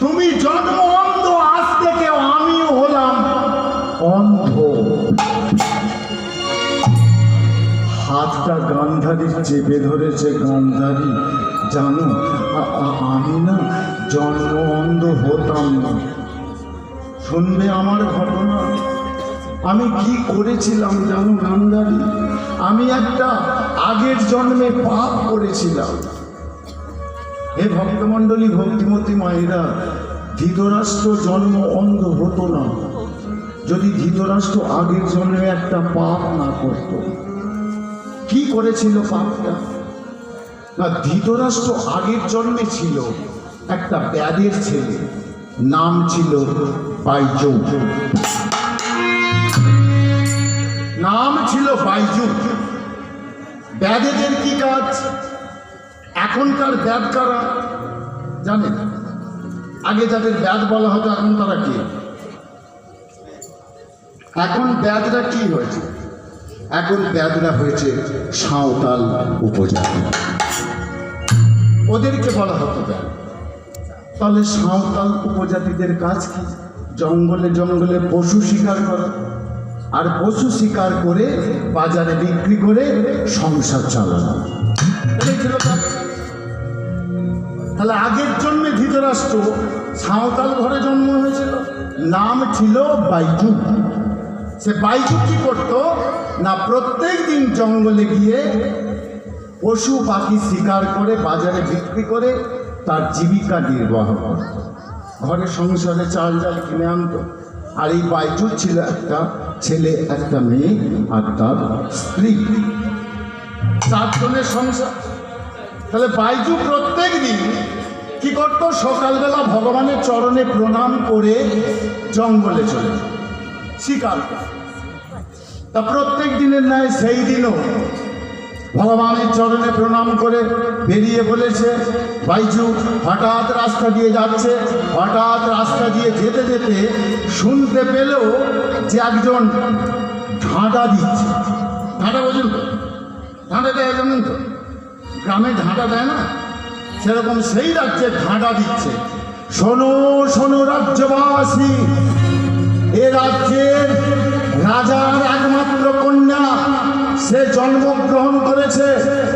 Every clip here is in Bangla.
তুমি জন্ম অন্ধ, আজ থেকে আমিও হলাম অন্ধ। হাতটা গান্ধারীর চেপে ধরেছে। গান্ধারী, জানো আমি না জন্ম অন্ধ হতাম না। শুনবে আমার ঘটনা। আমি কি করেছিলাম জানো গান্ধারী? আমি একটা আগের জন্মে পাপ করেছিলাম। হে ভক্তমণ্ডলী, ভক্তিমতী মায়েরা, ধৃতরাষ্ট্র জন্ম অন্ধ হতো না যদি ধৃতরাষ্ট্র আগের জন্মে একটা পাপ না করত। কি করেছিল পাপটা? না, ধৃতরাষ্ট্র আগের জন্মে ছিল একটা ব্যাধের ছেলে, নাম ছিল বাইজু। নাম ছিল বাইজু। ব্যাধেদের কি কাজ? এখনকার ব্যাধ কারা জানেন? আগে যাদের ব্যাধ বলা হতো, এখন তারা কি? এখন ব্যাধরা কি হয়েছে? এখন ব্যাধরা হয়েছে সাঁওতাল উপজাতি। ওদেরকে বলা হতো ব্যাধ। তাহলে সাঁওতাল উপজাতিদের কাজ কি? জঙ্গলে জঙ্গলে পশু শিকার করা, আর পশু শিকার করে বাজারে বিক্রি করে সংসার চালানো। এটাই ছিল কাজ। তাহলে আগের জন্মে ধৃতরাষ্ট্র সাঁওতাল ঘরে জন্ম হয়েছিল, নাম ছিল বাইজু। সে বাইজু কি করত না, প্রত্যেক দিন জঙ্গলে গিয়ে পশু পাখি শিকার করে বাজারে বিক্রি করে তার জীবিকা নির্বাহ করত। ঘরে সংসারে চাল ডাল কিনে আনত। আর এই বাইজুর ছিল একটা ছেলে, একটা মেয়ে আর তার স্ত্রী। 4 জনের সংসার। তাহলে বাইজু প্রত্যেক দিন কি করত? সকালবেলা ভগবানের চরণে প্রণাম করে জঙ্গলে চলে যেত শিকার। তা প্রত্যেক দিনের ন্যায় সেই দিনও ভগবানের চরণে প্রণাম করে বেরিয়ে বলেছে। বাইজু হঠাৎ রাস্তা দিয়ে যাচ্ছে। হঠাৎ রাস্তা দিয়ে যেতে যেতে শুনতে পেল যে একজন ঢাঁটা দিচ্ছে। ঢাঁটা বোঝেন তো? ঢাঁটা দেয় জানেন তো? গ্রামে ঢাঁটা দেয় না, সেরকম সেই রাজ্যে ঢাঁটা দিচ্ছে। শোনো শোনো রাজ্যবাসী, এ রাজ্যের রাজার একমাত্র কন্যা, সে জন্মগ্রহণ করেছে।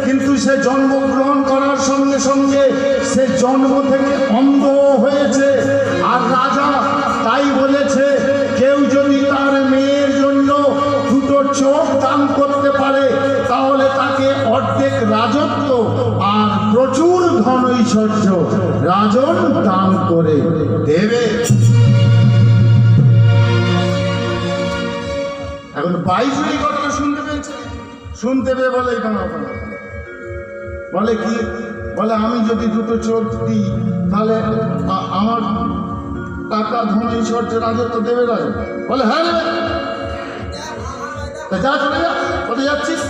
কিন্তু সে জন্মগ্রহণ করার সঙ্গে সঙ্গে সে জন্ম থেকে অন্ধ হয়েছে। আর রাজা তাই বলেছে, কেউ যদি তার মেয়ের জন্য 2টো চোখ দান করতে পারে তাহলে তাকে অর্ধেক রাজত্ব আর প্রচুর ধন ঐশ্বর্য রাজন দান করে দেবে। এখন বাইজু এই কথা শুনতে পেয়েছে। শুনতে পেয়ে বলে বলে কি? বলে আমি যদি 2টো চোখ দিই তাহলে আমার টাকা ধন ঐশ্বর্য রাজত্ব দেবে রাজা? বলে হ্যাঁ দেবে। যা চলে যা, কোথায় যাচ্ছিস?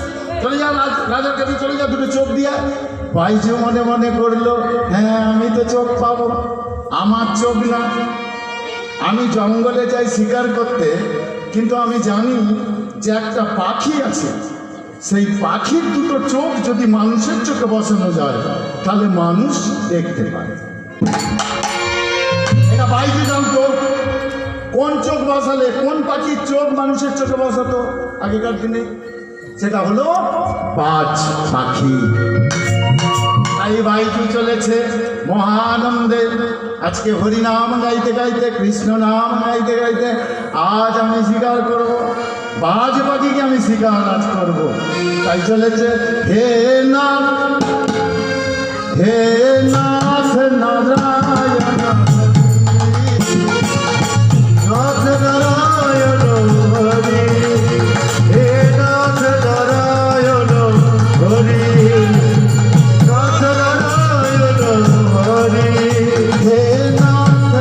চলে যা, রাজার কাছে চলে যা, 2টো চোখ দিয়া। বাইজু মনে মনে করলো, হ্যাঁ আমি তো চোখ পাবো, আমার চোখ না। আমি জঙ্গলে যাই শিকার করতে, কিন্তু আমি জানি যে একটা পাখি আছে, সেই পাখির 2টো চোখ যদি মানুষের চোখে বসানো যায় তাহলে মানুষ দেখতে পায়। এটা বাইজু জানতো। কোন চোখ বসালে, কোন পাখির চোখ মানুষের চোখে বসাতো আগেকার দিনে? সেটা হলো বাজ পাখি। তাই বাইজু চলেছে মহানন্দে। আজকে হরিনাম গাইতে গাইতে, কৃষ্ণ নাম গাইতে গাইতে আজ আমি শিকার করব, বাজ পাখিকে আমি শিকার আজ করব। তাই চলেছে হে নাথ, হে নাথ নারায়ণ, নাথ নারায়ণ হরি, হে নাথ নারায়ণ হরি, নাথ নারায়ণ হরি, হে নাথ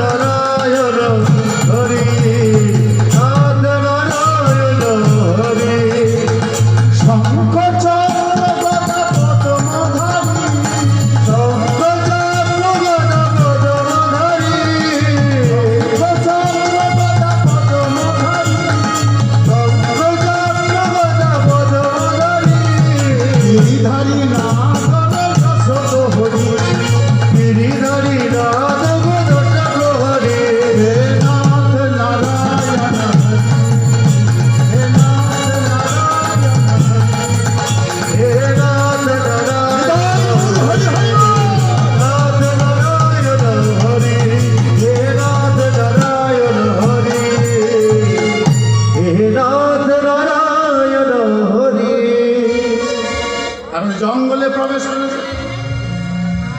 নারায়ণ হরি, নাথ নারায়ণ নাথ নারায়ণ হরি। এখন জঙ্গলে প্রবেশ করেছে,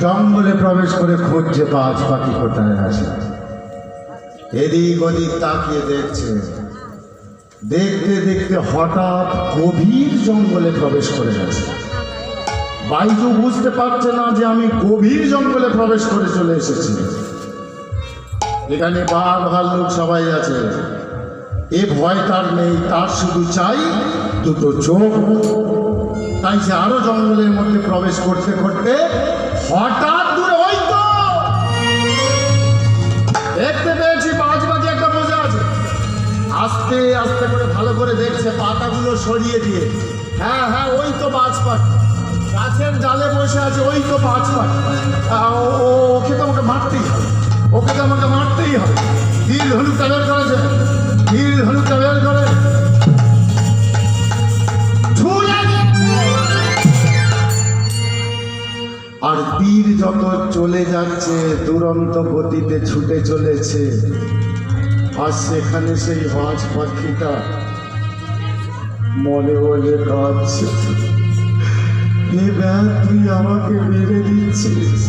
জঙ্গলে প্রবেশ করে খুঁজছে বাজ পাখি কোথায় আছে। এদিক ওদিক তাকিয়ে দেখছে, দেখতে দেখতে হঠাৎ গভীর জঙ্গলে প্রবেশ করে গেছে। বাইজু বুঝতে পারছে না যে আমি গভীর জঙ্গলে প্রবেশ করে চলে এসেছি। এখানে বাঘ ভাল্লুক সবাই আছে, এ ভয় তার নেই, তার শুধু চাই দুটো চোখ। তাই সে আরো জঙ্গলের মধ্যে প্রবেশ করতে করতে হঠাৎ দূরে ওই তো দেখতে পেয়েছি বাজ পাখি একটা বসে আছে। আস্তে আস্তে করে ভালো করে দেখছে, পাতাগুলো সরিয়ে দিয়ে। হ্যাঁ হ্যাঁ, ওই তো বাজ পাখি গাছের ডালে বসে আছে, ওই তো বাজ পাখি। ওকে তো আমাকে মারতেই হবে, ওকে তো আমাকে মারতেই হবে। তীর ধনুকটা বের করেছে, তীর ধনুকটা বের করে আর তীর যত চলে যাচ্ছে দুরন্ত গতিতে ছুটে চলেছে। আর সেখানে সেই বাজ পাখিটা মনে মনে কাঁদছে, এ ব্যাগ তুই আমাকে মেরে দিচ্ছিস।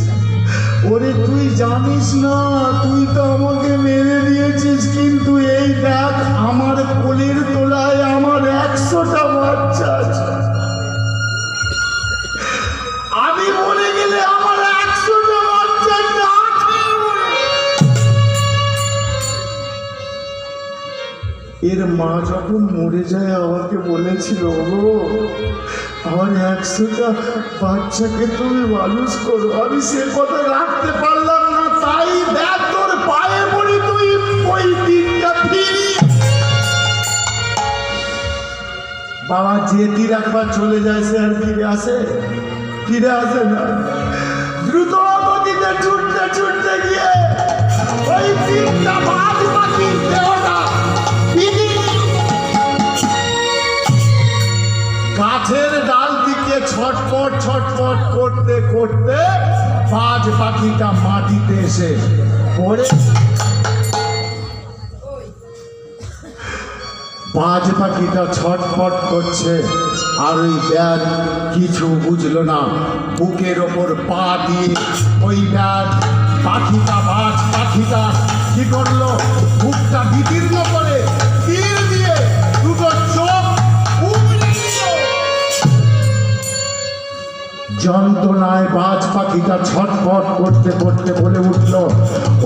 ওরে তুই জানিস না, তুই তো আমাকে মেরে দিয়েছিস, কিন্তু এই দেখ আমার কোলের তোলায় আমার 100টা বাচ্চা আছে। আমি মরে গেলে আমার 100টা বাচ্চা না খেয়ে মরবে। এর মা যখন মরে যায় আমাকে বলেছিল, ও আমার 100টা বাচ্চাকে তুমি মানুষ করো। আমি সে কথা রাখতে পারলাম না, তাই দেখ তোর পায়ে পড়ি, তুই ওই দিনটা ফিরি। বাবা যে তীর একবার চলে যায় সে আর ফিরে আসে? ফিরে আসে না। দ্রুত গতিতে ছুটতে ছুটতে গিয়ে ওই তীরটা বাজ পাখির দেহটা গাছের ডাল দিকে ছটপট ছটপট করতে করতে বাজ পাখিটা মাটিতে এসে পড়ে। বাজ পাখিটা ছটপট করছে আর ওই ব্যাগ কিছু বুঝলো না, বুকের ওপর পা দিয়ে ওই ব্যাগ পাখিটা বাজ পাখিটা কি করলো, বুকটা বিদীর্ণ করে তীর দিয়ে দুটো চোখ উপড়ে দিল। যন্ত্রণায় বাজ পাখিটা ছটফট করতে করতে বলে উঠল,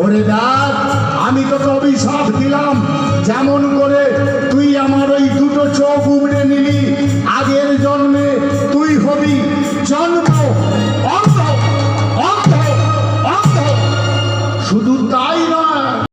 ওরে দেখ আমি তোকে অভিশাপ দিলাম, যেমন করে তুই আমার ওই দুটো চোখ উপড়ে নিলি